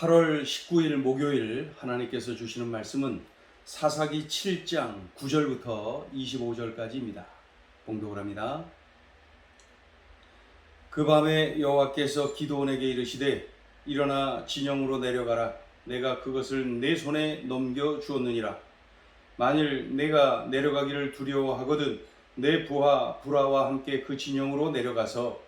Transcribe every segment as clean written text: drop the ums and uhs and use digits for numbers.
8월 19일 목요일 하나님께서 주시는 말씀은 사사기 7장 9절부터 25절까지입니다. 봉독을 합니다. 그 밤에 여호와께서 기드온에게 이르시되 일어나 진영으로 내려가라. 내가 그것을 내 손에 넘겨 주었느니라. 만일 내가 내려가기를 두려워하거든 내 부하 브라와 함께 그 진영으로 내려가서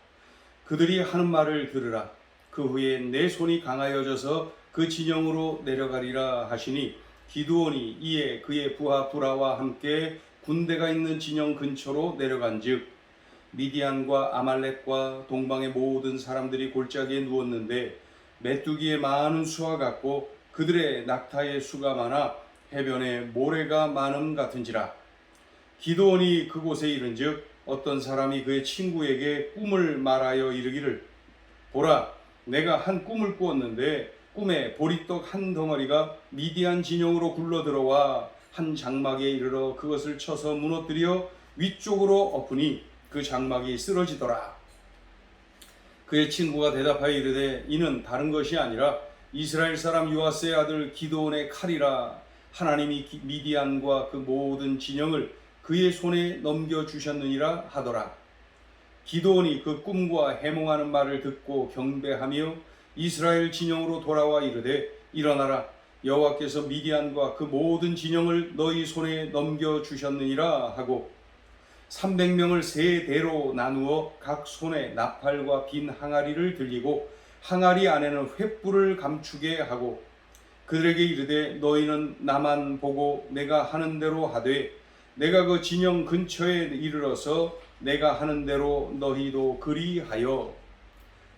그들이 하는 말을 들으라. 그 후에 내 손이 강하여져서 그 진영으로 내려가리라 하시니 기드온이 이에 그의 부하 브라와 함께 군대가 있는 진영 근처로 내려간즉 미디안과 아말렉과 동방의 모든 사람들이 골짜기에 누웠는데 메뚜기의 많은 수와 같고 그들의 낙타의 수가 많아 해변에 모래가 많음 같은지라. 기드온이 그곳에 이른즉 어떤 사람이 그의 친구에게 꿈을 말하여 이르기를 보라, 내가 한 꿈을 꾸었는데 꿈에 보리떡 한 덩어리가 미디안 진영으로 굴러 들어와 한 장막에 이르러 그것을 쳐서 무너뜨려 위쪽으로 엎으니 그 장막이 쓰러지더라. 그의 친구가 대답하여 이르되 이는 다른 것이 아니라 이스라엘 사람 요아스의 아들 기드온의 칼이라. 하나님이 미디안과 그 모든 진영을 그의 손에 넘겨주셨느니라 하더라. 기드온이 그 꿈과 해몽하는 말을 듣고 경배하며 이스라엘 진영으로 돌아와 이르되 일어나라. 여호와께서 미디안과 그 모든 진영을 너희 손에 넘겨주셨느니라 하고 300명을 세 대로 나누어 각 손에 나팔과 빈 항아리를 들리고 항아리 안에는 횃불을 감추게 하고 그들에게 이르되 너희는 나만 보고 내가 하는 대로 하되 내가 그 진영 근처에 이르러서 내가 하는 대로 너희도 그리하여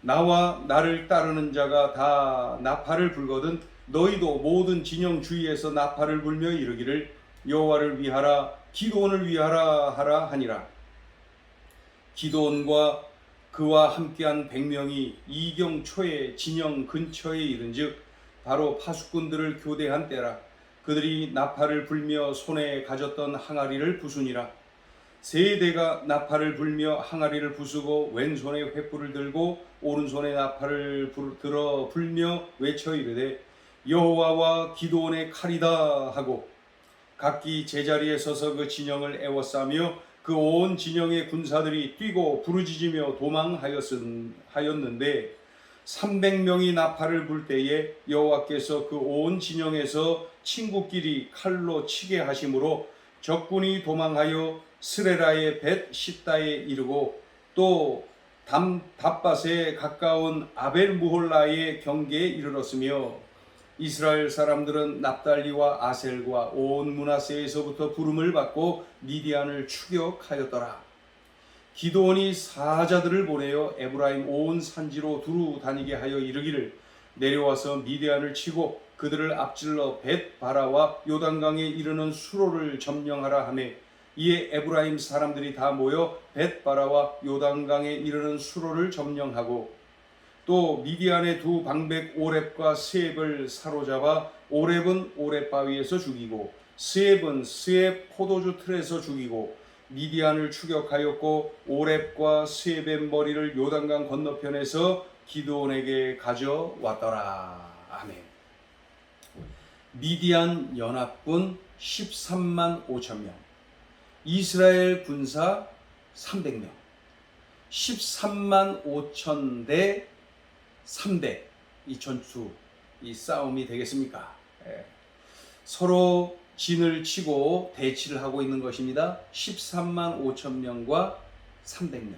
나와 나를 따르는 자가 다 나팔을 불거든 너희도 모든 진영 주위에서 나팔을 불며 이르기를 여호와를 위하라 기드온을 위하라 하라 하니라. 기드온과 그와 함께한 100명이 이경 초에 진영 근처에 이른즉 바로 파수꾼들을 교대한 때라. 그들이 나팔을 불며 손에 가졌던 항아리를 부수니라. 세 대가 나팔을 불며 항아리를 부수고 왼손에 횃불을 들고 오른손에 나팔을 들어 불며 외쳐 이르되 여호와와 기드온의 칼이다 하고 각기 제자리에 서서 그 진영을 에워싸며 그 온 진영의 군사들이 뛰고 부르짖으며 도망하였는데 300명이 나팔을 불 때에 여호와께서 그 온 진영에서 친구끼리 칼로 치게 하심으로 적군이 도망하여 스레라의 벳 시다에 이르고 또 답밭에 가까운 아벨무홀라의 경계에 이르렀으며 이스라엘 사람들은 납달리와 아셀과 온 므낫세에서부터 부름을 받고 미디안을 추격하였더라. 기드온이 사자들을 보내어 에브라임 온 산지로 두루 다니게 하여 이르기를 내려와서 미디안을 치고 그들을 앞질러 벳바라와 요단강에 이르는 수로를 점령하라 하며 이에 에브라임 사람들이 다 모여 벳바라와 요단강에 이르는 수로를 점령하고 또 미디안의 두 방백 오렙과 스앱을 사로잡아 오렙은 오렙 바위에서 죽이고 스앱은 스앱 포도주 틀에서 죽이고 미디안을 추격하였고 오렙과 스앱의 머리를 요단강 건너편에서 기드온에게 가져왔더라. 아멘. 미디안 연합군 13만 5천 명, 이스라엘 군사 300명, 13만 5천 대 300, 이 전투, 이 싸움이 되겠습니까? 서로 진을 치고 대치를 하고 있는 것입니다. 13만 5천 명과 300명.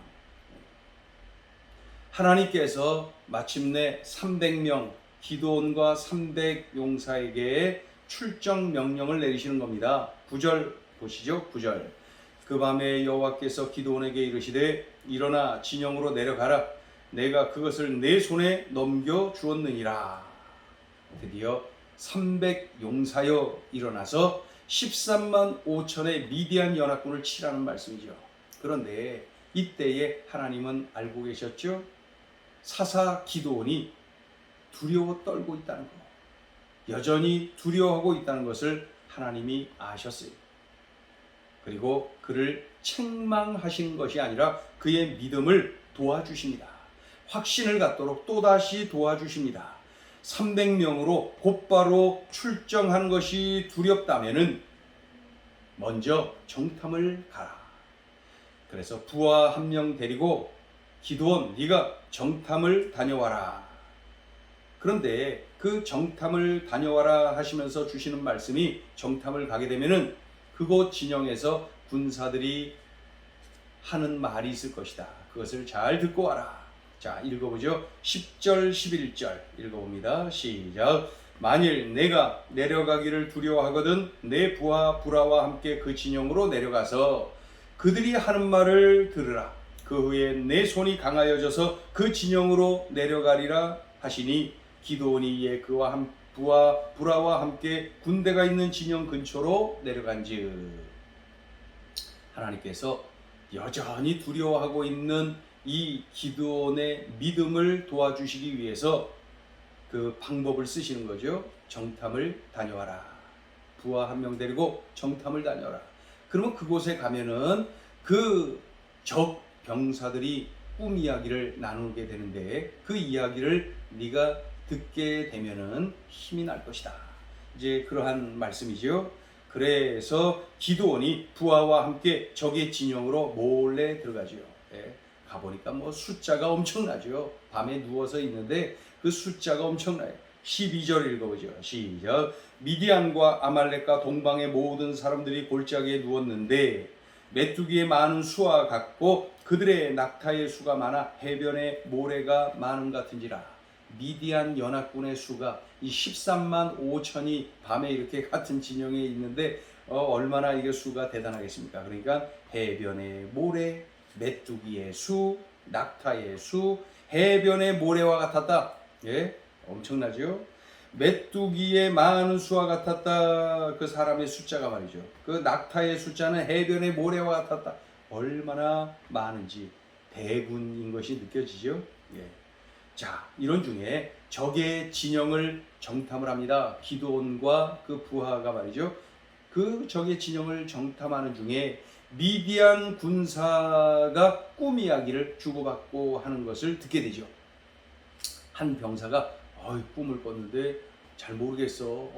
하나님께서 마침내 300명, 기드온과 300 용사에게 출정 명령을 내리시는 겁니다. 9절 보시죠. 9절. 그 밤에 여호와께서 기드온에게 이르시되 일어나 진영으로 내려가라. 내가 그것을 내 손에 넘겨 주었느니라. 드디어 300 용사여 일어나서 13만 5천의 미디안 연합군을 치라는 말씀이죠. 그런데 이때에 하나님은 알고 계셨죠? 사사 기드온이 두려워 떨고 있다는 것, 여전히 두려워하고 있다는 것을 하나님이 아셨어요. 그리고 그를 책망하신 것이 아니라 그의 믿음을 도와주십니다. 확신을 갖도록 또다시 도와주십니다. 300명으로 곧바로 출정하는 것이 두렵다면은 먼저 정탐을 가라. 그래서 부하 한 명 데리고 기드온 네가 정탐을 다녀와라. 그런데 그 정탐을 다녀와라 하시면서 주시는 말씀이 정탐을 가게 되면은 그곳 진영에서 군사들이 하는 말이 있을 것이다. 그것을 잘 듣고 와라. 자, 읽어보죠. 10절 11절 읽어봅니다. 시작. 만일 내가 내려가기를 두려워하거든 내 부하 부라와 함께 그 진영으로 내려가서 그들이 하는 말을 들으라. 그 후에 내 손이 강하여져서 그 진영으로 내려가리라 하시니 기드온이 이에 그와 부하 부라와 함께 군대가 있는 진영 근처로 내려간즉 하나님께서 여전히 두려워하고 있는 이 기드온의 믿음을 도와주시기 위해서 그 방법을 쓰시는 거죠. 정탐을 다녀와라. 부하 한 명 데리고 정탐을 다녀라. 그러면 그곳에 가면은 그 적 병사들이 꿈 이야기를 나누게 되는데 그 이야기를 네가 듣게 되면은 힘이 날 것이다. 이제 그러한 말씀이죠. 그래서 기드온이 부하와 함께 적의 진영으로 몰래 들어가죠. 예, 가보니까 뭐 숫자가 엄청나죠. 밤에 누워서 있는데 그 숫자가 엄청나요. 12절 읽어보죠. 시작. 미디안과 아말렉과 동방의 모든 사람들이 골짜기에 누웠는데 메뚜기의 많은 수와 같고 그들의 낙타의 수가 많아 해변에 모래가 많음 같은지라. 미디안 연합군의 수가 이 13만 5천이 밤에 이렇게 같은 진영에 있는데 얼마나 이게 수가 대단하겠습니까? 그러니까 해변의 모래, 메뚜기의 수, 낙타의 수, 해변의 모래와 같았다. 예, 엄청나죠? 메뚜기의 많은 수와 같았다. 그 사람의 숫자가 말이죠. 그 낙타의 숫자는 해변의 모래와 같았다. 얼마나 많은지 대군인 것이 느껴지죠? 예. 자, 이런 중에 적의 진영을 정탐을 합니다. 기드온과 그 부하가 말이죠. 그 적의 진영을 정탐하는 중에 미디안 군사가 꿈 이야기를 주고받고 하는 것을 듣게 되죠. 한 병사가 꿈을 꿨는데 잘 모르겠어.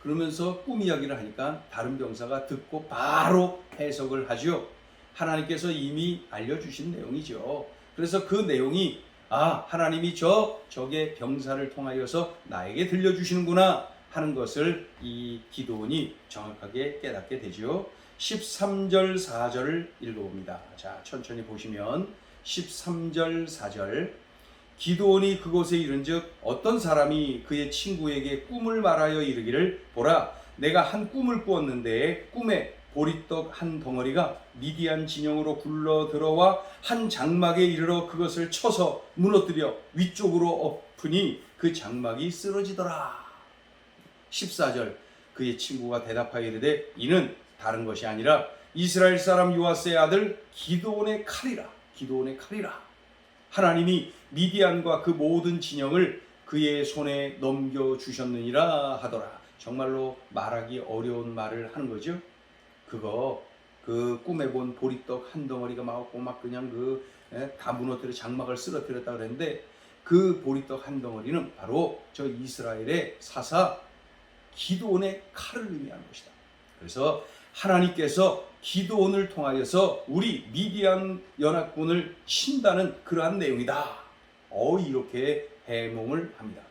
그러면서 꿈 이야기를 하니까 다른 병사가 듣고 바로 해석을 하죠. 하나님께서 이미 알려주신 내용이죠. 그래서 그 내용이 하나님이 적의 병사를 통하여서 나에게 들려주시는구나 하는 것을 이 기드온이 정확하게 깨닫게 되죠. 13절 4절을 읽어봅니다. 자, 천천히 보시면 13절 4절 기드온이 그곳에 이른즉 어떤 사람이 그의 친구에게 꿈을 말하여 이르기를 보라 내가 한 꿈을 꾸었는데 꿈에 보리떡 한 덩어리가 미디안 진영으로 굴러 들어와 한 장막에 이르러 그것을 쳐서 무너뜨려 위쪽으로 엎으니 그 장막이 쓰러지더라. 14절 그의 친구가 대답하여 이르되 이는 다른 것이 아니라 이스라엘 사람 요아스의 아들 기드온의 칼이라. 기드온의 칼이라. 하나님이 미디안과 그 모든 진영을 그의 손에 넘겨주셨느니라 하더라. 정말로 말하기 어려운 말을 하는 거죠. 그 꿈에 본 보리떡 한 덩어리가 막 그냥 다 무너뜨려 장막을 쓰러뜨렸다 그랬는데 그 보리떡 한 덩어리는 바로 저 이스라엘의 사사 기드온의 칼을 의미하는 것이다. 그래서 하나님께서 기드온을 통하여서 우리 미디안 연합군을 친다는 그러한 내용이다. 이렇게 해몽을 합니다.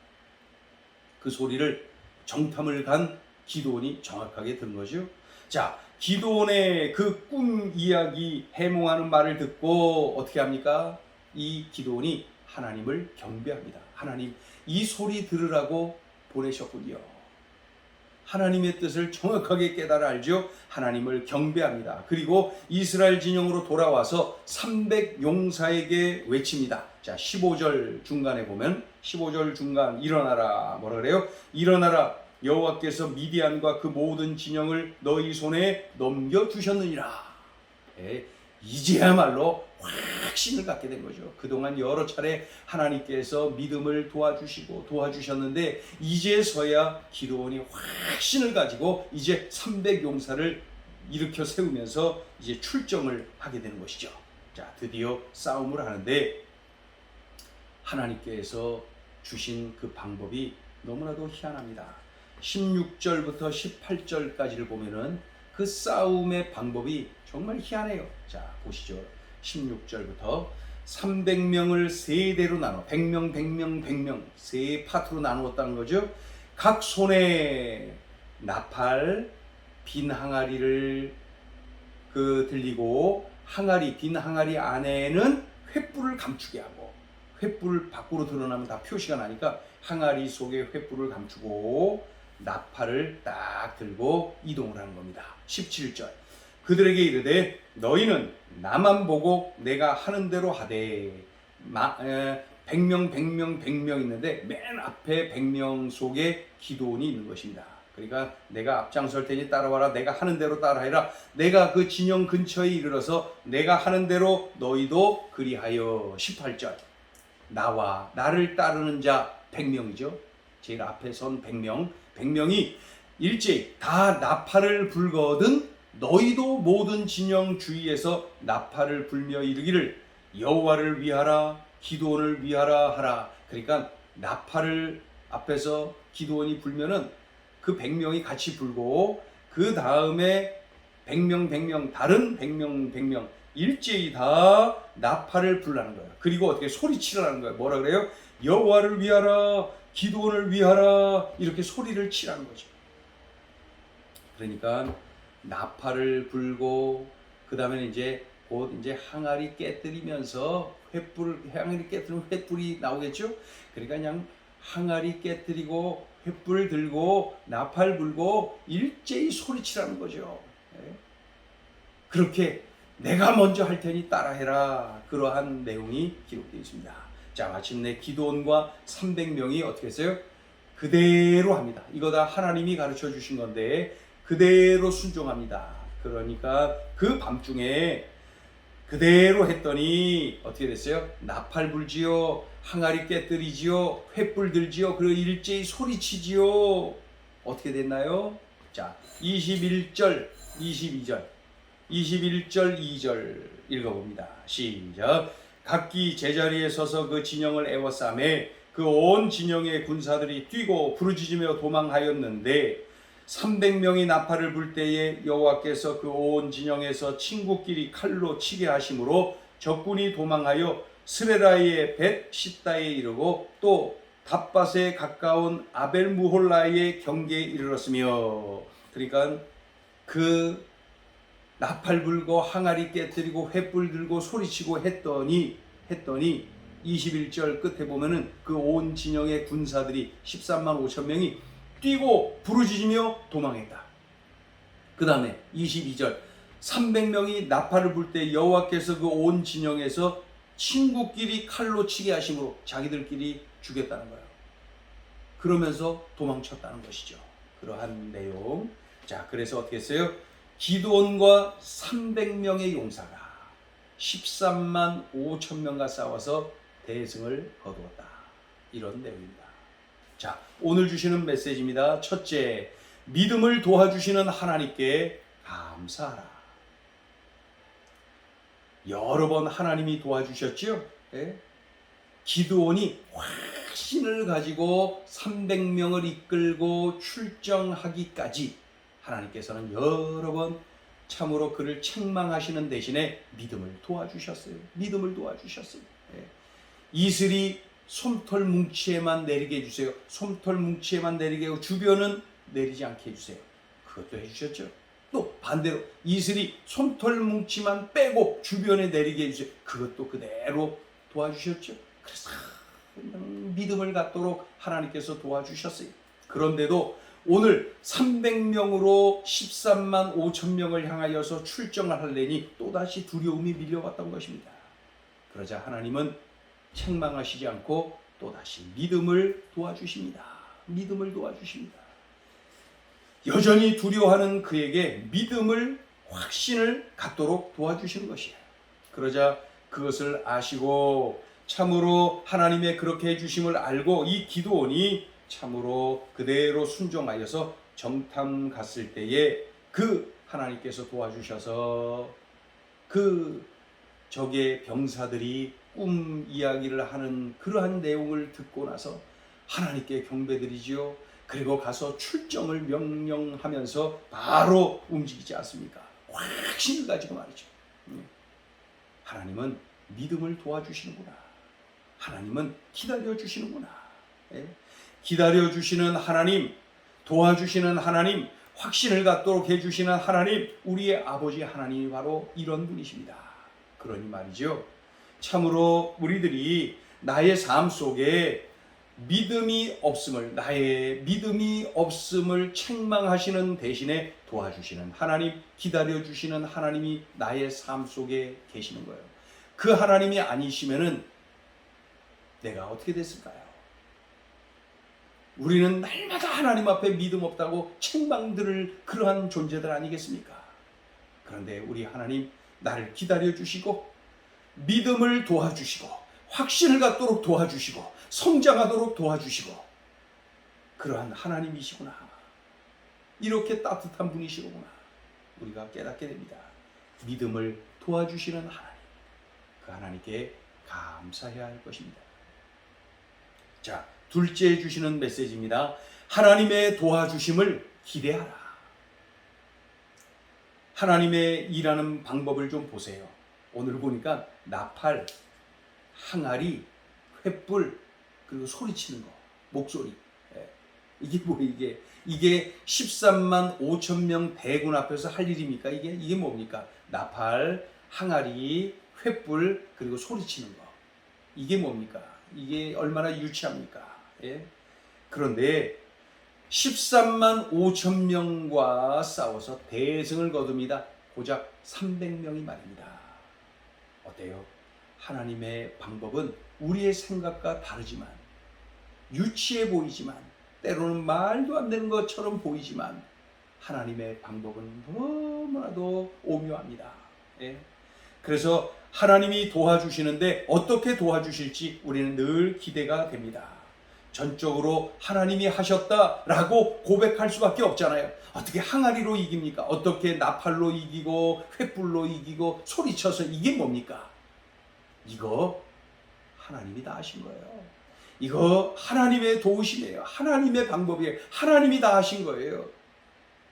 그 소리를 정탐을 간 기드온이 정확하게 들은 거죠. 자, 기드온의 그 꿈 이야기 해몽하는 말을 듣고 어떻게 합니까? 이 기드온이 하나님을 경배합니다. 하나님, 이 소리 들으라고 보내셨군요. 하나님의 뜻을 정확하게 깨달아 알죠. 하나님을 경배합니다. 그리고 이스라엘 진영으로 돌아와서 300용사에게 외칩니다. 자, 15절 중간에 보면 15절 중간 일어나라. 뭐라 그래요? 일어나라. 여호와께서 미디안과 그 모든 진영을 너희 손에 넘겨주셨느니라. 이제야말로 확신을 갖게 된 거죠. 그동안 여러 차례 하나님께서 믿음을 도와주셨는데 이제서야 기드온이 확신을 가지고 이제 300용사를 일으켜 세우면서 이제 출정을 하게 되는 것이죠. 자, 드디어 싸움을 하는데 하나님께서 주신 그 방법이 너무나도 희한합니다. 16절부터 18절까지를 보면은 그 싸움의 방법이 정말 희한해요. 자, 보시죠. 16절부터 300명을 세 대로 나눠 100명, 100명, 100명 세 파트로 나누었다는 거죠. 각 손에 나팔, 빈 항아리를 들리고 빈 항아리 안에는 횃불을 감추게 하고, 횃불 밖으로 드러나면 다 표시가 나니까 항아리 속에 횃불을 감추고 나팔을 딱 들고 이동을 하는 겁니다. 17절 그들에게 이르되 너희는 나만 보고 내가 하는 대로 하되 100명 100명 100명 있는데 맨 앞에 100명 속에 기드온이 있는 것입니다. 그러니까 내가 앞장설 테니 따라와라. 내가 하는 대로 따라해라. 내가 그 진영 근처에 이르러서 내가 하는 대로 너희도 그리하여. 18절 나를 따르는 자 100명이죠. 제일 앞에 선 100명 100명이 일제히 다 나팔을 불거든 너희도 모든 진영 주위에서 나팔을 불며 이르기를 여호와를 위하라 기드온을 위하라 하라. 그러니까 나팔을 앞에서 기드온이 불면은 그 100명이 같이 불고 그 다음에 100명 100명 다른 100명 100명 일제히 다 나팔을 불라는 거예요. 그리고 어떻게 소리치라는 거예요. 뭐라 그래요? 여호와를 위하라 기드온을 위하라 이렇게 소리를 치라는 거죠. 그러니까 나팔을 불고 그 다음에 이제 곧 이제 항아리 깨뜨리면서 항아리 깨뜨리면 횃불이 나오겠죠. 그러니까 그냥 항아리 깨뜨리고 횃불 들고 나팔 불고 일제히 소리치라는 거죠. 그렇게 내가 먼저 할 테니 따라해라. 그러한 내용이 기록되어 있습니다. 자, 마침내 기드온과 300명이 어떻게 했어요? 그대로 합니다. 이거 다 하나님이 가르쳐 주신 건데 그대로 순종합니다. 그러니까 그 밤중에 그대로 했더니 어떻게 됐어요? 나팔 불지요, 항아리 깨뜨리지요, 횃불 들지요, 그리고 일제히 소리치지요. 어떻게 됐나요? 자, 21절, 22절, 21절, 2절 읽어봅니다. 시작. 각기 제자리에 서서 그 진영을 에워싸매 그 온 진영의 군사들이 뛰고 부르짖으며 도망하였는데 300명이 나팔을 불 때에 여호와께서 그 온 진영에서 친구끼리 칼로 치게 하심으로 적군이 도망하여 스레라의 벳 시다에 이르고 또 답밭에 가까운 아벨무홀라의 경계에 이르렀으며. 그러니까 그 나팔 불고 항아리 깨뜨리고 횃불 들고 소리치고 했더니 21절 끝에 보면은 그 온 진영의 군사들이 13만 5천 명이 뛰고 부르짖으며 도망했다. 그 다음에 22절 300명이 나팔을 불 때 여호와께서 그 온 진영에서 친구끼리 칼로 치게 하심으로 자기들끼리 죽였다는 거예요. 그러면서 도망쳤다는 것이죠. 그러한 내용. 자, 그래서 어떻게 했어요? 기드온과 300명의 용사가 13만 5천 명과 싸워서 대승을 거두었다. 이런 내용입니다. 자, 오늘 주시는 메시지입니다. 첫째, 믿음을 도와주시는 하나님께 감사하라. 여러 번 하나님이 도와주셨죠? 예? 기드온이 확신을 가지고 300명을 이끌고 출정하기까지 하나님께서는 여러 번 참으로 그를 책망하시는 대신에 믿음을 도와주셨어요. 믿음을 도와주셨어요. 예. 이슬이 솜털 뭉치에만 내리게 해주세요. 솜털 뭉치에만 내리게 하고 주변은 내리지 않게 해주세요. 그것도 해주셨죠. 또 반대로 이슬이 솜털 뭉치만 빼고 주변에 내리게 해주세요. 그것도 그대로 도와주셨죠. 그래서 믿음을 갖도록 하나님께서 도와주셨어요. 그런데도 오늘 300명으로 13만 5천 명을 향하여서 출정을 하려니 또다시 두려움이 밀려왔던 것입니다. 그러자 하나님은 책망하시지 않고 또다시 믿음을 도와주십니다. 믿음을 도와주십니다. 여전히 두려워하는 그에게 믿음을, 확신을 갖도록 도와주시는 것이에요. 그러자 그것을 아시고 참으로 하나님의 그렇게 해주심을 알고 이 기드온이 참으로 그대로 순종하여서 정탐 갔을 때에 그 하나님께서 도와주셔서 그 적의 병사들이 꿈 이야기를 하는 그러한 내용을 듣고 나서 하나님께 경배드리지요. 그리고 가서 출정을 명령하면서 바로 움직이지 않습니까? 확신을 가지고 말이죠. 하나님은 믿음을 도와주시는구나. 하나님은 기다려주시는구나. 예? 기다려주시는 하나님, 도와주시는 하나님, 확신을 갖도록 해주시는 하나님, 우리의 아버지 하나님이 바로 이런 분이십니다. 그러니 말이죠. 참으로 우리들이 나의 삶 속에 믿음이 없음을, 나의 믿음이 없음을 책망하시는 대신에 도와주시는 하나님, 기다려주시는 하나님이 나의 삶 속에 계시는 거예요. 그 하나님이 아니시면은 내가 어떻게 됐을까요? 우리는 날마다 하나님 앞에 믿음 없다고 책망들을 그러한 존재들 아니겠습니까? 그런데 우리 하나님 나를 기다려주시고 믿음을 도와주시고 확신을 갖도록 도와주시고 성장하도록 도와주시고 그러한 하나님이시구나. 이렇게 따뜻한 분이시구나. 우리가 깨닫게 됩니다. 믿음을 도와주시는 하나님. 그 하나님께 감사해야 할 것입니다. 자, 둘째 주시는 메시지입니다. 하나님의 도와주심을 기대하라. 하나님의 일하는 방법을 좀 보세요. 오늘 보니까 나팔, 항아리, 횃불, 그리고 소리치는 거, 목소리. 이게 이게 13만 5천 명 대군 앞에서 할 일입니까? 이게 뭡니까? 나팔, 항아리, 횃불, 그리고 소리치는 거. 이게 뭡니까? 이게 얼마나 유치합니까? 예? 그런데 13만 5천 명과 싸워서 대승을 거둡니다. 고작 300명이 말입니다. 어때요? 하나님의 방법은 우리의 생각과 다르지만, 유치해 보이지만, 때로는 말도 안 되는 것처럼 보이지만 하나님의 방법은 너무나도 오묘합니다. 예? 그래서 하나님이 도와주시는데 어떻게 도와주실지 우리는 늘 기대가 됩니다. 전적으로 하나님이 하셨다라고 고백할 수밖에 없잖아요. 어떻게 항아리로 이깁니까? 어떻게 나팔로 이기고 횃불로 이기고 소리쳐서 이게 뭡니까? 이거 하나님이 다 하신 거예요. 이거 하나님의 도우심이에요. 하나님의 방법이에요. 하나님이 다 하신 거예요.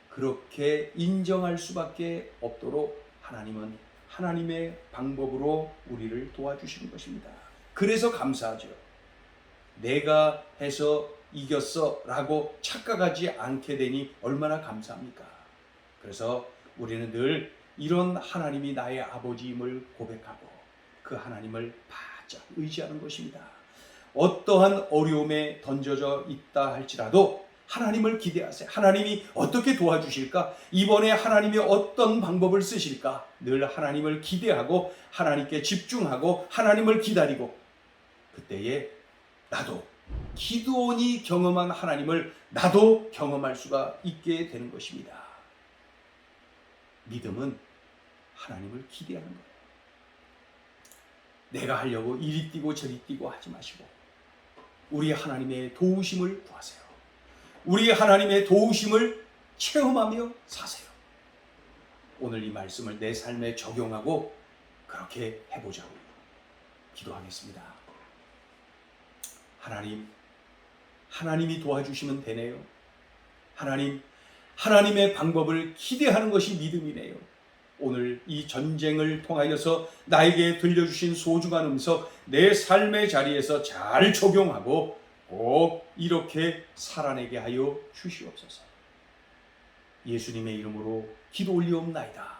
그렇게 인정할 수밖에 없도록 하나님은 하나님의 방법으로 우리를 도와주시는 것입니다. 그래서 감사하죠. 내가 해서 이겼어 라고 착각하지 않게 되니 얼마나 감사합니까? 그래서 우리는 늘 이런 하나님이 나의 아버지임을 고백하고 그 하나님을 바짝 의지하는 것입니다. 어떠한 어려움에 던져져 있다 할지라도 하나님을 기대하세요. 하나님이 어떻게 도와주실까? 이번에 하나님이 어떤 방법을 쓰실까? 늘 하나님을 기대하고 하나님께 집중하고 하나님을 기다리고 그때에 나도 기드온이 경험한 하나님을 나도 경험할 수가 있게 되는 것입니다. 믿음은 하나님을 기대하는 거예요. 내가 하려고 이리 뛰고 저리 뛰고 하지 마시고 우리 하나님의 도우심을 구하세요. 우리 하나님의 도우심을 체험하며 사세요. 오늘 이 말씀을 내 삶에 적용하고 그렇게 해보자고 기도하겠습니다. 하나님이 도와주시면 되네요. 하나님의 방법을 기대하는 것이 믿음이네요. 오늘 이 전쟁을 통하여서 나에게 들려주신 소중한 음성 내 삶의 자리에서 잘 적용하고 꼭 이렇게 살아내게 하여 주시옵소서. 예수님의 이름으로 기도 올리옵나이다.